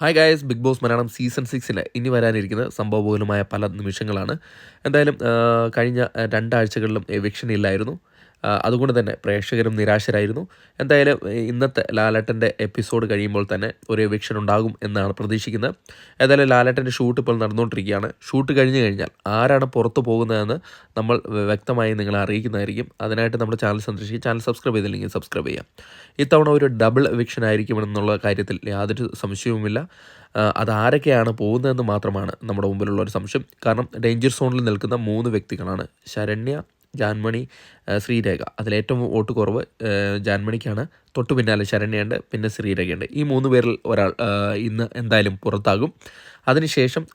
Hi guys, Bigg Boss Malayalam season 6 ഇനി വരാനിരിക്കുന്ന സംഭവബഹുലമായ പല നിമിഷങ്ങളാണ്. എന്തായാലും കഴിഞ്ഞ 2 ആഴ്ചകളിലും എവിക്ഷൻ ഇല്ലായിരുന്നു. അതുകൊണ്ട് തന്നെ പ്രേക്ഷകരും നിരാശരായിരുന്നു. എന്തായാലും ഇന്നത്തെ ലാലേട്ടൻ്റെ എപ്പിസോഡ് കഴിയുമ്പോൾ തന്നെ ഒരു എവിക്ഷൻ ഉണ്ടാകും എന്നാണ് പ്രതീക്ഷിക്കുന്നത്. ഏതായാലും ലാലേട്ടൻ്റെ ഷൂട്ട് ഇപ്പോൾ നടന്നുകൊണ്ടിരിക്കുകയാണ്. ഷൂട്ട് കഴിഞ്ഞ് കഴിഞ്ഞാൽ ആരാണ് പുറത്തു പോകുന്നതെന്ന് നമ്മൾ വ്യക്തമായി നിങ്ങളെ അറിയിക്കുന്നതായിരിക്കും. അതിനായിട്ട് നമ്മുടെ ചാനൽ സന്ദർശിക്കുക. ചാനൽ സബ്സ്ക്രൈബ് ചെയ്തില്ലെങ്കിൽ സബ്സ്ക്രൈബ് ചെയ്യാം. ഇത്തവണ ഒരു ഡബിൾ എവിക്ഷൻ ആയിരിക്കുമെന്നുള്ള കാര്യത്തിൽ യാതൊരു സംശയവുമില്ല. അതാരൊക്കെയാണ് പോകുന്നതെന്ന് മാത്രമാണ് നമ്മുടെ മുമ്പിലുള്ള ഒരു സംശയം. കാരണം ഡേഞ്ചർ സോണിൽ നിൽക്കുന്ന 3 വ്യക്തികളാണ്: ശരണ്യ, ജാൻമണി, ശ്രീരേഖ. അതിലേറ്റവും വോട്ട് കുറവ് ജാൻമണിക്കാണ്. തൊട്ടു പിന്നാലെ ശരണ്യയുണ്ട്, പിന്നെ ശ്രീരേഖയുണ്ട്. ഈ 3 പേരിൽ ഒരാൾ ഇന്ന് എന്തായാലും പുറത്താകും. അതിനുശേഷം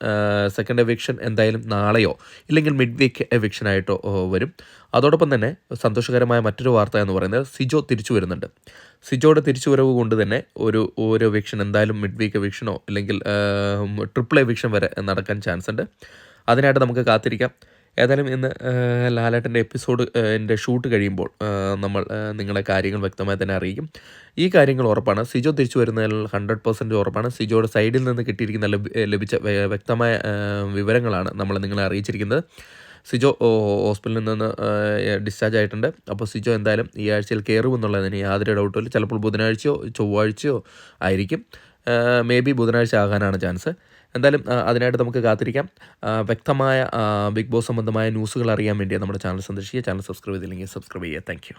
സെക്കൻഡ് എവിക്ഷൻ എന്തായാലും നാളെയോ ഇല്ലെങ്കിൽ മിഡ് വീക്ക് എവിക്ഷനായിട്ടോ വരും. അതോടൊപ്പം തന്നെ സന്തോഷകരമായ മറ്റൊരു വാർത്ത എന്ന് പറയുന്നത് സിജോ തിരിച്ചു വരുന്നുണ്ട്. സിജോയുടെ തിരിച്ചുവരവ് കൊണ്ട് തന്നെ ഒരു എവിക്ഷൻ എന്തായാലും മിഡ് വീക്ക് എവിക്ഷനോ അല്ലെങ്കിൽ ട്രിപ്പിൾ എവിക്ഷൻ വരെ നടക്കാൻ ചാൻസ് ഉണ്ട്. അതിനായിട്ട് നമുക്ക് കാത്തിരിക്കാം. ഏതായാലും ഇന്ന് ലാലേട്ടൻ്റെ എപ്പിസോഡ് ഷൂട്ട് കഴിയുമ്പോൾ നമ്മൾ നിങ്ങളെ കാര്യങ്ങൾ വ്യക്തമായി തന്നെ അറിയിക്കും. ഈ കാര്യങ്ങൾ ഉറപ്പാണ്. സിജോ തിരിച്ചു വരുന്നതിൽ 100% ഉറപ്പാണ്. സിജോയുടെ സൈഡിൽ നിന്ന് കിട്ടിയിരിക്കുന്ന ലഭിച്ച വ്യക്തമായ വിവരങ്ങളാണ് നമ്മൾ നിങ്ങളെ അറിയിച്ചിരിക്കുന്നത്. സിജോ ഹോസ്പിറ്റലിൽ നിന്ന് ഡിസ്ചാർജ് ആയിട്ടുണ്ട്. അപ്പോൾ സിജോ എന്തായാലും ഈ ആഴ്ചയിൽ കയറുമെന്നുള്ളതിന് യാതൊരു ഡൗട്ടുമില്ല. ചിലപ്പോൾ ബുധനാഴ്ചയോ ചൊവ്വാഴ്ചയോ ആയിരിക്കും. മേ ബി ബുധനാഴ്ച ആകാനാണ് ചാൻസ്. എന്തായാലും അതിനായിട്ട് നമുക്ക് കാത്തിരിക്കാം. വ്യക്തമായ ബിഗ് ബോസ് സംബന്ധമായ ന്യൂസുകൾ അറിയാൻ വേണ്ടി നമ്മുടെ ചാനൽ സന്ദർശിക്കുക. ചാനൽ സബ്സ്ക്രൈബ് ചെയ്തില്ലെങ്കിൽ സബ്സ്ക്രൈബ് ചെയ്യുക. Thank you.